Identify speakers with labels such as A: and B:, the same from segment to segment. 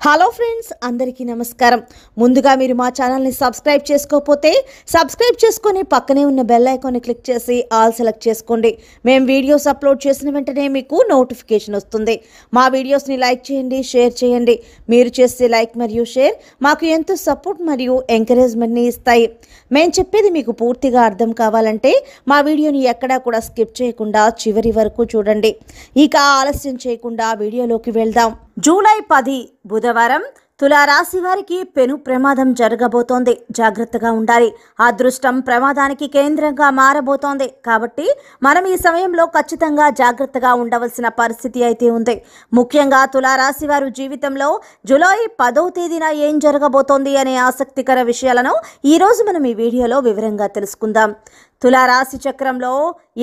A: Hello friends, అందరికీ నమస్కారం. ముందుగా మీరు మా ఛానల్ని సబ్స్క్రైబ్ చేసుకోకపోతే సబ్స్క్రైబ్ చేసుకొని పక్కనే ఉన్న బెల్ ఐకాన్ని క్లిక్ చేసి ఆల్ సెలెక్ట్ చేసుకోండి. మేము వీడియోస్ అప్లోడ్ చేసిన వెంటనే మీకు నోటిఫికేషన్ వస్తుంది. మా వీడియోస్ని లైక్ చేయండి, షేర్ చేయండి. మీరు చేసే లైక్ మరియు షేర్ మాకు ఎంతో సపోర్ట్ మరియు ఎంకరేజ్మెంట్ని ఇస్తాయి. మేము చెప్పేది మీకు పూర్తిగా అర్థం కావాలంటే మా వీడియోని ఎక్కడా కూడా స్కిప్ చేయకుండా చివరి వరకు చూడండి. ఇక ఆలస్యం చేయకుండా వీడియోలోకి వెళ్దాం. జూలై 10 బుధవారం తులారాశి వారికి పెను ప్రమాదం జరగబోతోంది. జాగ్రత్తగా ఉండాలి. అదృష్టం ప్రమాదానికి కేంద్రంగా మారబోతోంది. కాబట్టి మనం ఈ సమయంలో ఖచ్చితంగా జాగ్రత్తగా ఉండవలసిన పరిస్థితి అయితే ఉంది. ముఖ్యంగా తులారాశి వారు జీవితంలో జూలై 10వ తేదీన ఏం జరగబోతోంది అనే ఆసక్తికర విషయాలను ఈరోజు మనం ఈ వీడియోలో వివరంగా తెలుసుకుందాం. తులారాశి చక్రంలో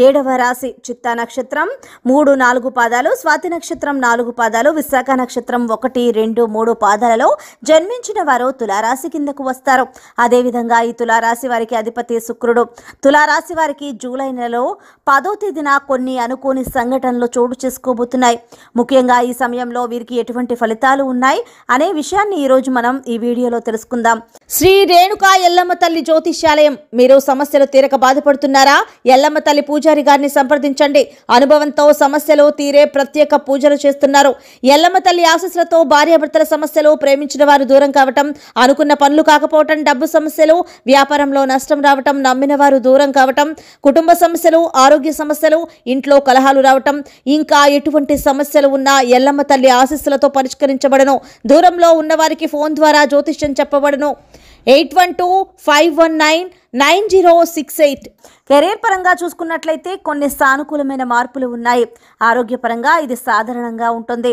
A: 7వ రాశి చిత్తా నక్షత్రం 3, 4 పాదాలు, స్వాతి నక్షత్రం 4 పాదాలు, విశాఖ నక్షత్రం 1, 2, 3 పాదాలలో జన్మించిన వారు తులారాశి కిందకు వస్తారు. అదేవిధంగా ఈ తులారాశి వారికి అధిపతి శుక్రుడు. తులారాశి వారికి జూలై నెలలో 10వ తేదీన కొన్ని అనుకోని సంఘటనలు చోటు చేసుకోబోతున్నాయి. ముఖ్యంగా ఈ సమయంలో వీరికి ఎటువంటి ఫలితాలు ఉన్నాయి అనే విషయాన్ని ఈరోజు మనం ఈ వీడియోలో తెలుసుకుందాం. శ్రీ రేణుకా ఎల్లమ్మ తల్లి జ్యోతిష్యాలయం. మీరు సమస్యలు తీరక బాధపడుతున్నారా? ఎల్లమ్మ తల్లి పూజారి గారిని సంప్రదించండి. అనుభవంతో సమస్యలు తీరే ప్రత్యేక పూజలు చేస్తున్నారు. ఎల్లమ్మ తల్లి ఆశీస్సులతో భార్యాభర్తల సమస్యలు, ప్రేమించిన వారు దూరం కావటం, అనుకున్న పనులు కాకపోవటం, డబ్బు సమస్యలు, వ్యాపారంలో నష్టం రావటం, నమ్మిన వారు దూరం కావటం, కుటుంబ సమస్యలు, ఆరోగ్య సమస్యలు, ఇంట్లో కలహాలు రావటం, ఇంకా ఎటువంటి సమస్యలు ఉన్నా ఎల్లమ్మ తల్లి ఆశీస్సులతో పరిష్కరించబడను. దూరంలో ఉన్న వారికి ఫోన్ ద్వారా జ్యోతిష్యం చెప్పబడను. 8125199068. కెరీర్ పరంగా చూసుకున్నట్లయితే కొన్ని సానుకూలమైన మార్పులు ఉన్నాయి. ఆరోగ్యపరంగా ఇది సాధారణంగా ఉంటుంది.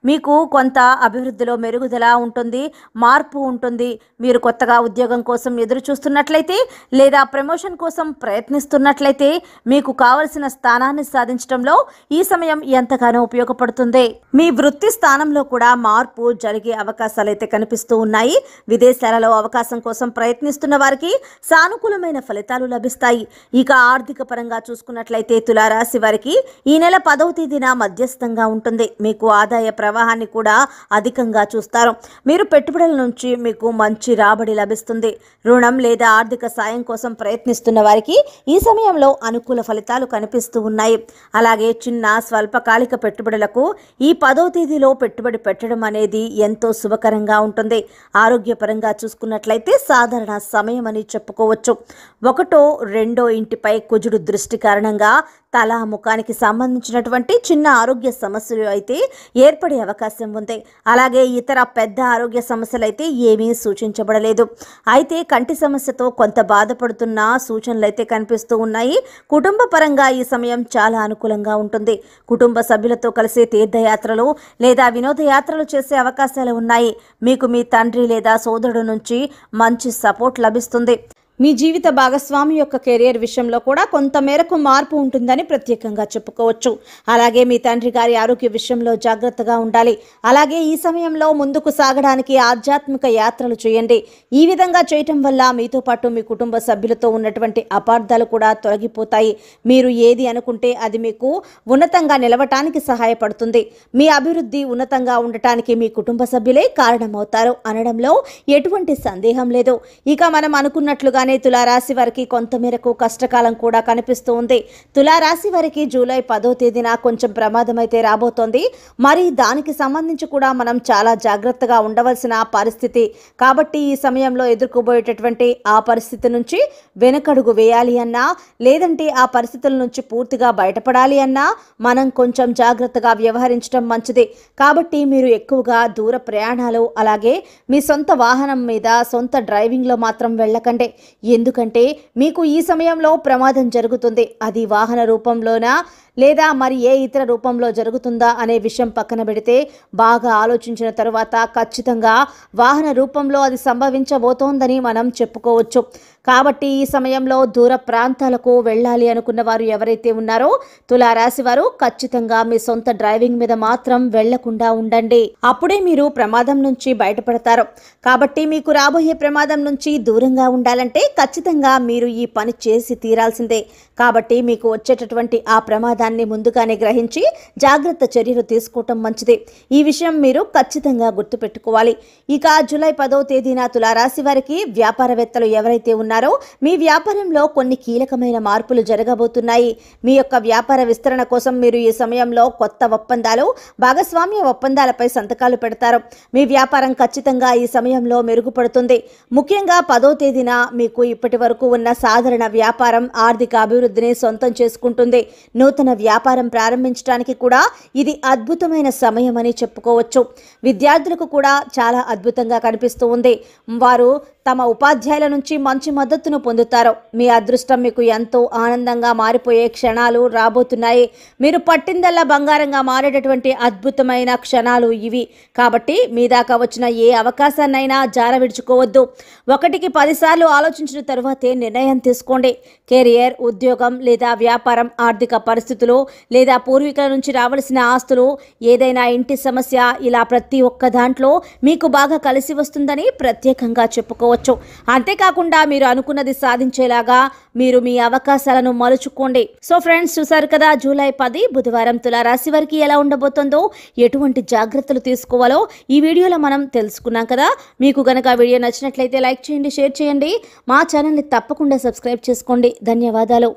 A: మీకు కొంత అభివృద్ధిలో మెరుగుదల ఉంటుంది, మార్పు ఉంటుంది. మీరు కొత్తగా ఉద్యోగం కోసం ఎదురు చూస్తున్నట్లయితే లేదా ప్రమోషన్ కోసం ప్రయత్నిస్తున్నట్లయితే మీకు కావలసిన స్థానాన్ని సాధించడంలో ఈ సమయం ఎంతగానో ఉపయోగపడుతుంది. మీ వృత్తి స్థానంలో కూడా మార్పు జరిగే అవకాశాలు అయితే కనిపిస్తూ ఉన్నాయి. విదేశాలలో అవకాశం కోసం ప్రయత్నిస్తున్న వారికి సానుకూలమైన ఫలితాలు లభిస్తాయి. ఇక ఆర్థిక పరంగా చూసుకున్నట్లయితే తులారాశి వారికి ఈ నెల 10వ తేదీన మధ్యస్థంగా ఉంటుంది. మీకు ఆదాయ ప్రవాహాన్ని కూడా అధికంగా చూస్తారు. మీరు పెట్టుబడుల నుంచి మీకు మంచి రాబడి లభిస్తుంది. రుణం లేదా ఆర్థిక సాయం కోసం ప్రయత్నిస్తున్న వారికి ఈ సమయంలో అనుకూల ఫలితాలు కనిపిస్తూ ఉన్నాయి. అలాగే చిన్న స్వల్పకాలిక పెట్టుబడులకు ఈ 10వ తేదీలో పెట్టుబడి పెట్టడం అనేది ఎంతో శుభకరంగా ఉంటుంది. ఆరోగ్యపరంగా చూసుకున్నట్లయితే సాధారణ సమయం అని చెప్పుకోవచ్చు. 1, 2 ఇంటిపై కుజుడు దృష్టి కారణంగా తల, ముఖానికి సంబంధించినటువంటి చిన్న ఆరోగ్య సమస్యలు అయితే ఏర్పడే అవకాశం ఉంది. అలాగే ఇతర పెద్ద ఆరోగ్య సమస్యలు అయితే ఏమీ సూచించబడలేదు. అయితే కంటి సమస్యతో కొంత బాధపడుతున్న సూచనలు అయితే కనిపిస్తూ ఉన్నాయి. కుటుంబ పరంగా ఈ సమయం చాలా అనుకూలంగా ఉంటుంది. కుటుంబ సభ్యులతో కలిసి తీర్థయాత్రలు లేదా వినోదయాత్రలు చేసే అవకాశాలు ఉన్నాయి. మీకు మీ తండ్రి లేదా సోదరుడు నుంచి మంచి సపోర్ట్ లభిస్తుంది. మీ జీవిత భాగస్వామి యొక్క కెరియర్ విషయంలో కూడా కొంత మేరకు మార్పు ఉంటుందని ప్రత్యేకంగా చెప్పుకోవచ్చు. అలాగే మీ తండ్రి గారి ఆరోగ్య విషయంలో జాగ్రత్తగా ఉండాలి. అలాగే ఈ సమయంలో ముందుకు సాగడానికి ఆధ్యాత్మిక యాత్రలు చేయండి. ఈ విధంగా చేయటం వల్ల మీతో పాటు మీ కుటుంబ సభ్యులతో ఉన్నటువంటి అపార్థాలు కూడా తొలగిపోతాయి. మీరు ఏది అనుకుంటే అది మీకు ఉన్నతంగా నిలవటానికి సహాయపడుతుంది. మీ అభివృద్ధి ఉన్నతంగా ఉండటానికి మీ కుటుంబ సభ్యులే కారణమవుతారు అనడంలో ఎటువంటి సందేహం లేదు. ఇక మనం అనుకున్నట్లుగా తులారాశి వారికి కొంతమేరకు కష్టకాలం కూడా కనిపిస్తూ ఉంది. తులారాశి వారికి జూలై 10వ తేదీన కొంచెం ప్రమాదం అయితే రాబోతోంది. మరి దానికి సంబంధించి కూడా మనం చాలా జాగ్రత్తగా ఉండవలసిన పరిస్థితి. కాబట్టి ఈ సమయంలో ఎదుర్కోబోయేటటువంటి ఆ పరిస్థితి నుంచి వెనకడుగు వేయాలి అన్నా, లేదంటే ఆ పరిస్థితుల నుంచి పూర్తిగా బయటపడాలి అన్నా మనం కొంచెం జాగ్రత్తగా వ్యవహరించడం మంచిది. కాబట్టి మీరు ఎక్కువగా దూర ప్రయాణాలు, అలాగే మీ సొంత వాహనం మీద సొంత డ్రైవింగ్లో మాత్రం వెళ్ళకండి. ఎందుకంటే మీకు ఈ సమయంలో ప్రమాదం జరుగుతుంది. అది వాహన రూపంలోనా లేదా మరి ఏ ఇతర రూపంలో జరుగుతుందా అనే విషయం పక్కన పెడితే బాగా ఆలోచించిన తరువాత ఖచ్చితంగా వాహన రూపంలో అది సంభవించబోతోందని మనం చెప్పుకోవచ్చు. కాబట్టి ఈ సమయంలో దూర ప్రాంతాలకు వెళ్ళాలి అనుకున్న వారు ఎవరైతే ఉన్నారో తులారాశి వారు ఖచ్చితంగా మీ సొంత డ్రైవింగ్ మీద మాత్రం వెళ్లకుండా ఉండండి. అప్పుడే మీరు ప్రమాదం నుంచి బయటపడతారు. కాబట్టి మీకు రాబోయే ప్రమాదం నుంచి దూరంగా ఉండాలంటే ఖచ్చితంగా మీరు ఈ పని చేసి తీరాల్సిందే. కాబట్టి మీకు వచ్చేటటువంటి ఆ ప్రమాదం దాన్ని ముందుగానే గ్రహించి జాగ్రత్త చర్యలు తీసుకోవటం మంచిది. ఈ విషయం మీరు ఖచ్చితంగా గుర్తుపెట్టుకోవాలి. ఇక జూలై 10వ తేదీన తులారాశి వారికి వ్యాపారవేత్తలు ఎవరైతే ఉన్నారో మీ వ్యాపారంలో కొన్ని కీలకమైన మార్పులు జరగబోతున్నాయి. మీ యొక్క వ్యాపార విస్తరణ కోసం మీరు ఈ సమయంలో కొత్త ఒప్పందాలు, భాగస్వామ్య ఒప్పందాలపై సంతకాలు పెడతారు. మీ వ్యాపారం ఖచ్చితంగా ఈ సమయంలో మెరుగుపడుతుంది. ముఖ్యంగా 10వ తేదీన మీకు ఇప్పటి వరకు ఉన్న సాధారణ వ్యాపారం ఆర్థిక అభివృద్ధిని సొంతం చేసుకుంటుంది. నూతన వ్యాపారం ప్రారంభించడానికి కూడా ఇది అద్భుతమైన సమయం అని చెప్పుకోవచ్చు. విద్యార్థులకు కూడా చాలా అద్భుతంగా కనిపిస్తూ ఉంది. వారు తమ ఉపాధ్యాయుల నుంచి మంచి మద్దతును పొందుతారు. మీ అదృష్టం మీకు ఎంతో ఆనందంగా మారిపోయే క్షణాలు రాబోతున్నాయి. మీరు పట్టిందల్లా బంగారంగా మారేటటువంటి అద్భుతమైన క్షణాలు ఇవి. కాబట్టి మీ దాకా వచ్చిన ఏ అవకాశాన్నైనా జార విడుచుకోవద్దు. 1కి 10 సార్లు ఆలోచించిన తరువాతే నిర్ణయం తీసుకోండి. కెరియర్, ఉద్యోగం లేదా వ్యాపారం, ఆర్థిక పరిస్థితులు లేదా పూర్వీకుల నుంచి రావాల్సిన ఆస్తులు, ఏదైనా ఇంటి సమస్య, ఇలా ప్రతి ఒక్క దాంట్లో మీకు బాగా కలిసి వస్తుందని ప్రత్యేకంగా చెప్పుకోవచ్చు. అంతేకాకుండా మీరు అనుకున్నది సాధించేలాగా మీరు మీ అవకాశాలను మలుచుకోండి. సో ఫ్రెండ్స్, చూసారు కదా జూలై 10 బుధవారం తులారాశి వారికి ఎలా ఉండబోతుందో, ఎటువంటి జాగ్రత్తలు తీసుకోవాలో ఈ వీడియోలో మనం తెలుసుకున్నాం కదా. మీకు గనక వీడియో నచ్చినట్లయితే లైక్ చేయండి, షేర్ చేయండి. మా ఛానల్ని తప్పకుండా సబ్స్క్రైబ్ చేసుకోండి. ధన్యవాదాలు.